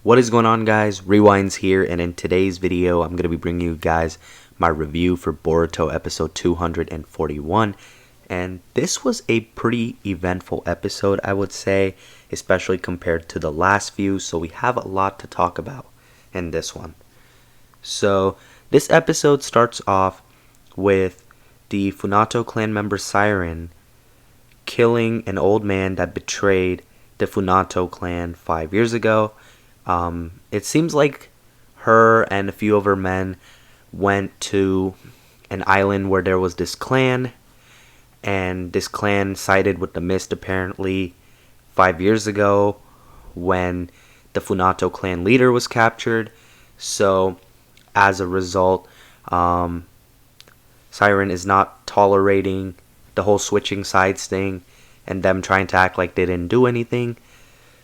What is going on, guys? Rewinds here, and in today's video I'm going to be bringing you guys my review for Boruto episode 241. And this was a pretty eventful episode, I would say, especially compared to the last few, so we have a lot to talk about in this one. So this episode starts off with the Funato clan member Siren killing an old man that betrayed the Funato clan 5 years ago. It seems like her and a few of her men went to an island where there was this clan, and this clan sided with the Mist apparently 5 years ago when the Funato clan leader was captured. So as a result, Siren is not tolerating the whole switching sides thing and them trying to act like they didn't do anything.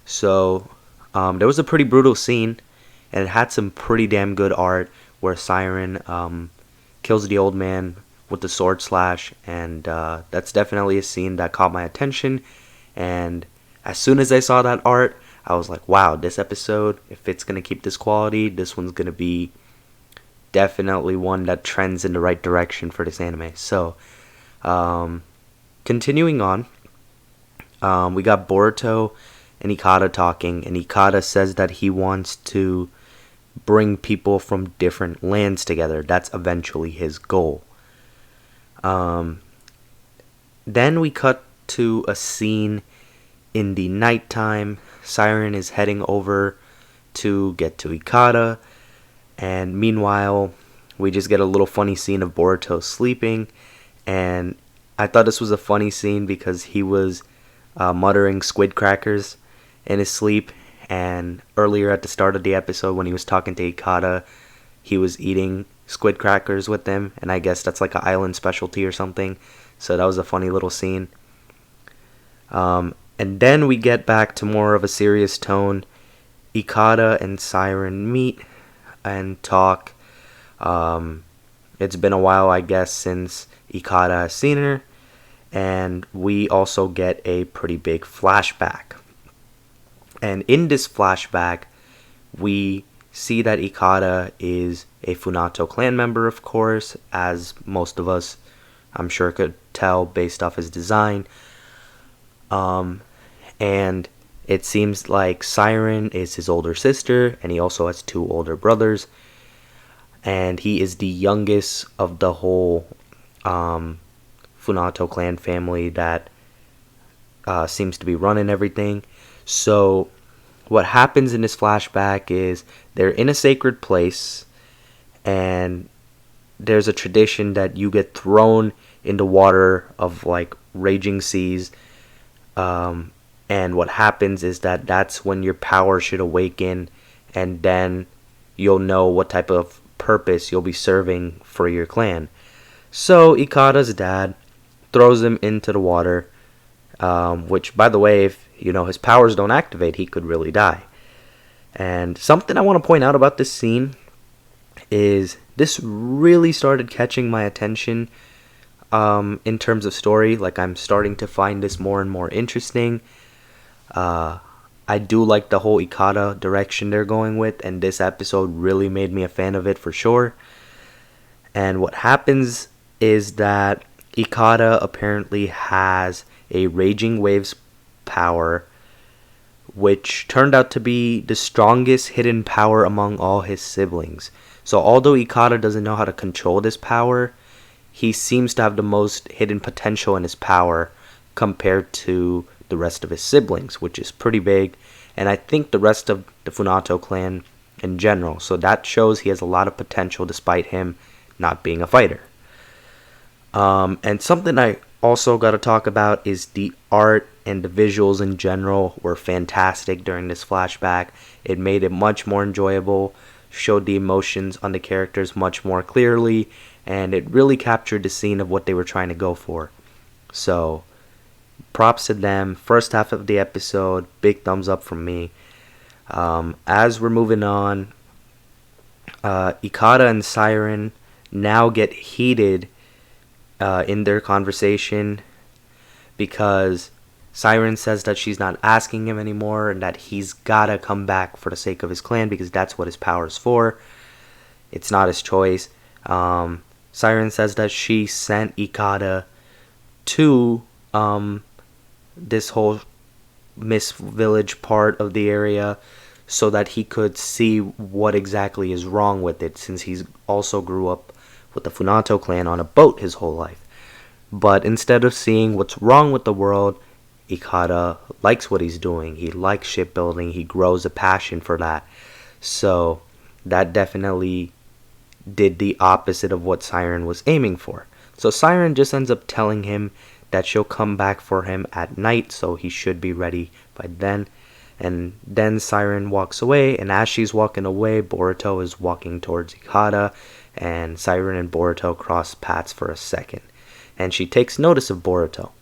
So there was a pretty brutal scene, and it had some pretty damn good art where Siren kills the old man with the sword slash, and that's definitely a scene that caught my attention. And as soon as I saw that art, I was like, wow, this episode, if it's going to keep this quality, this one's going to be definitely one that trends in the right direction for this anime. So continuing on, we got Boruto and Ikada talking, and Ikada says that he wants to bring people from different lands together. That's eventually his goal. Then we cut to a scene in the nighttime. Siren is heading over to get to Ikada, and meanwhile we just get a little funny scene of Boruto sleeping. And I thought this was a funny scene because he was muttering squid crackers in his sleep, and earlier at the start of the episode when he was talking to Ikada, he was eating squid crackers with them, and I guess that's like an island specialty or something. So that was a funny little scene. And then we get back to more of a serious tone. Ikada and Siren meet and talk. It's been a while, I guess, since Ikada has seen her, and we also get a pretty big flashback. And in this flashback, we see that Ikada is a Funato clan member, of course, as most of us, I'm sure, could tell based off his design. And it seems like Siren is his older sister, and he also has 2 older brothers. And he is the youngest of the whole Funato clan family that seems to be running everything. So what happens in this flashback is they're in a sacred place, and there's a tradition that you get thrown in the water of like raging seas. And what happens is that that's when your power should awaken, and then you'll know what type of purpose you'll be serving for your clan. So Ikada's dad throws him into the water, which, by the way, if his powers don't activate, he could really die. And something I want to point out about this scene is this really started catching my attention in terms of story. Like, I'm starting to find this more and more interesting. I do like the whole Ikada direction they're going with, and this episode really made me a fan of it for sure. And what happens is that Ikada apparently has a Raging Waves power, which turned out to be the strongest hidden power among all his siblings. So although Ikada doesn't know how to control this power, he seems to have the most hidden potential in his power compared to the rest of his siblings, which is pretty big, and I think the rest of the Funato clan in general. So that shows he has a lot of potential despite him not being a fighter. And something I also got to talk about is the art and the visuals in general were fantastic during this flashback. It made it much more enjoyable, showed the emotions on the characters much more clearly, and it really captured the scene of what they were trying to go for. So props to them. First half of the episode, big thumbs up from me. As we're moving on, Ikada and Siren now get heated in their conversation because Siren says that she's not asking him anymore and that he's gotta come back for the sake of his clan because that's what his power is for. It's not his choice. Siren says that she sent Ikada to this whole Mist Village part of the area so that he could see what exactly is wrong with it, since he's also grew up with the Funato clan on a boat his whole life. But instead of seeing what's wrong with the world, Ikada likes what he's doing. He likes shipbuilding. He grows a passion for that. So that definitely did the opposite of what Siren was aiming for. So Siren just ends up telling him that she'll come back for him at night, so he should be ready by then. And then Siren walks away, and as she's walking away, Boruto is walking towards Ikada, and Siren and Boruto cross paths for a second. And she takes notice of Boruto.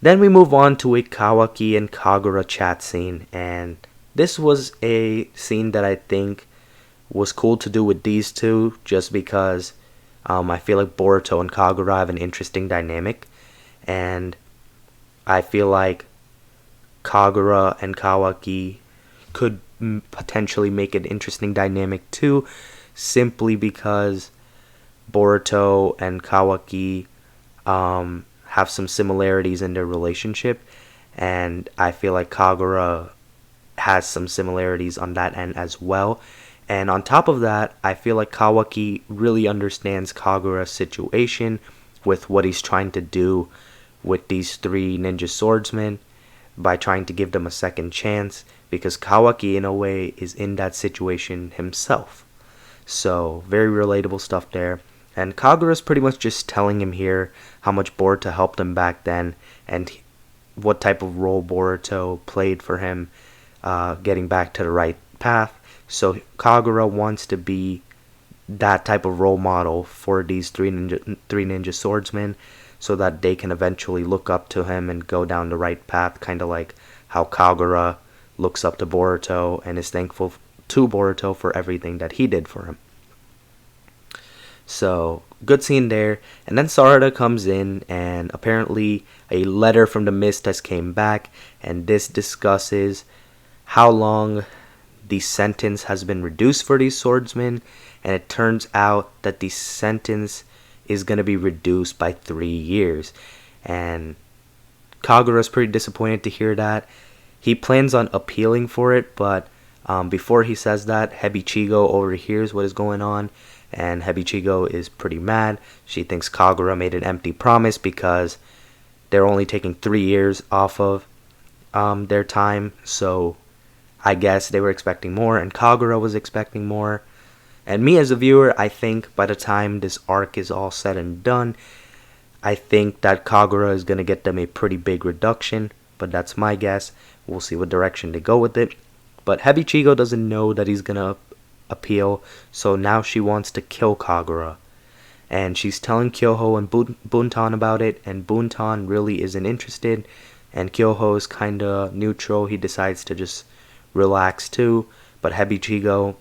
Then we move on to a Kawaki and Kagura chat scene, and this was a scene that I think was cool to do with these two, just because I feel like Boruto and Kagura have an interesting dynamic, and I feel like Kagura and Kawaki could potentially make an interesting dynamic too, simply because Boruto and Kawaki have some similarities in their relationship, and I feel like Kagura has some similarities on that end as well. And on top of that, I feel like Kawaki really understands Kagura's situation with what he's trying to do with these three ninja swordsmen by trying to give them a second chance, because Kawaki in a way is in that situation himself. So very relatable stuff there. And Kagura's pretty much just telling him here how much Boruto helped him back then and what type of role Boruto played for him getting back to the right path. So Kagura wants to be that type of role model for these three ninja swordsmen, so that they can eventually look up to him and go down the right path, kind of like how Kagura looks up to Boruto and is thankful to Boruto for everything that he did for him. So, good scene there. And then Sarada comes in, and apparently a letter from the Mist has came back, and this discusses how long the sentence has been reduced for these swordsmen, and it turns out that the sentence is going to be reduced by 3 years. And Kagura's pretty disappointed to hear that. He plans on appealing for it, but before he says that, Hebichigo overhears what is going on, and Hebichigo is pretty mad. She thinks Kagura made an empty promise because they're only taking 3 years off of their time, so I guess they were expecting more, and Kagura was expecting more. And me as a viewer, I think by the time this arc is all said and done, I think that Kagura is going to get them a pretty big reduction, but that's my guess. We'll see what direction they go with it. But Hebichigo doesn't know that he's going to appeal, so now she wants to kill Kagura. And she's telling Kyoho and Buntan about it, and Buntan really isn't interested, and Kyoho is kind of neutral. He decides to just relax too, but Hebichigo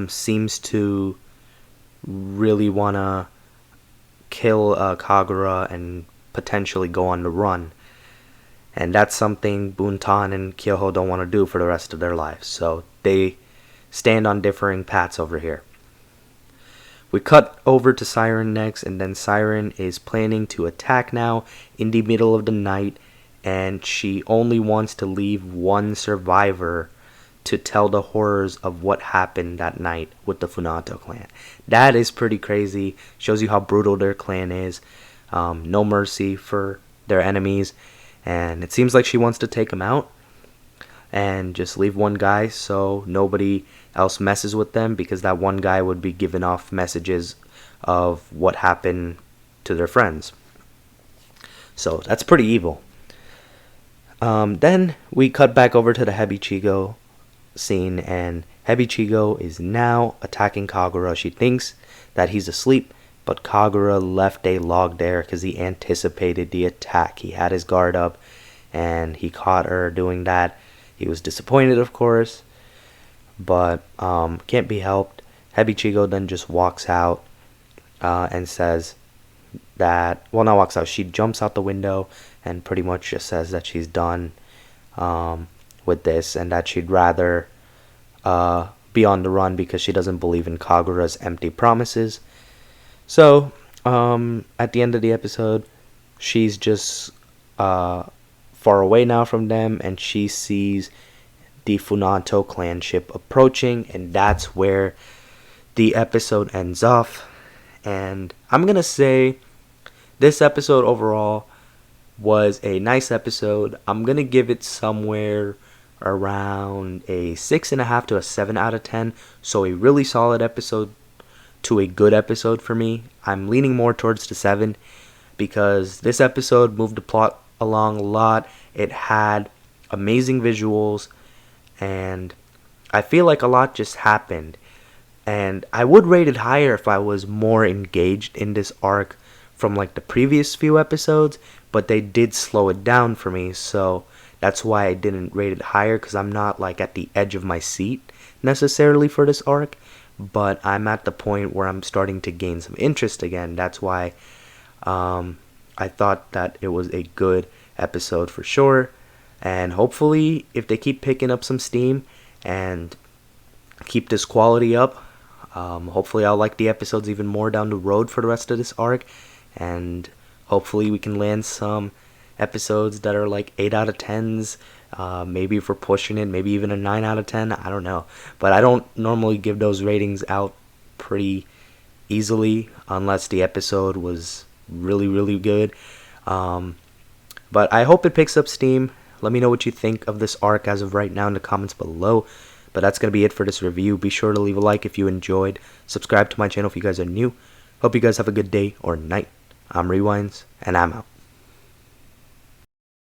seems to really want to kill Kagura and potentially go on the run. And that's something Buntan and Kyoho don't want to do for the rest of their lives. So they stand on differing paths over here. We cut over to Siren next, and then Siren is planning to attack now in the middle of the night, and she only wants to leave one survivor to tell the horrors of what happened that night with the Funato clan. That is pretty crazy. Shows you how brutal their clan is. No mercy for their enemies. And it seems like she wants to take them out and just leave one guy so nobody else messes with them, because that one guy would be giving off messages of what happened to their friends. So that's pretty evil. Then we cut back over to the Hebichigo scene, and Hebichigo is now attacking Kagura. She thinks that he's asleep, but Kagura left a log there because he anticipated the attack. He had his guard up, and he caught her doing that. He was disappointed, of course, but can't be helped. Hebichigo then just walks out and says that, well, not walks out, she jumps out the window and pretty much just says that she's done with this, and that she'd rather be on the run because she doesn't believe in Kagura's empty promises. So, at the end of the episode, she's just far away now from them, and she sees the Funato clan ship approaching, and that's where the episode ends off. And I'm gonna say this episode overall was a nice episode. I'm gonna give it somewhere around a 6.5 to a 7 out of 10. So a really solid episode to a good episode for me. I'm leaning more towards the 7 because this episode moved the plot along a lot. It had amazing visuals, and I feel like a lot just happened. And I would rate it higher if I was more engaged in this arc from like the previous few episodes, but they did slow it down for me, so that's why I didn't rate it higher, because I'm not like at the edge of my seat necessarily for this arc, but I'm at the point where I'm starting to gain some interest again. That's why I thought that it was a good episode for sure, and hopefully if they keep picking up some steam and keep this quality up, hopefully I'll like the episodes even more down the road for the rest of this arc, and hopefully we can land some episodes that are like 8 out of 10s, maybe if we're pushing it, maybe even a 9 out of 10, I don't know. But I don't normally give those ratings out pretty easily unless the episode was really, really good. But I hope it picks up steam. Let me know what you think of this arc as of right now in the comments below. But that's going to be it for this review. Be sure to leave a like if you enjoyed. Subscribe to my channel if you guys are new. Hope you guys have a good day or night. I'm Rewinds, and I'm out.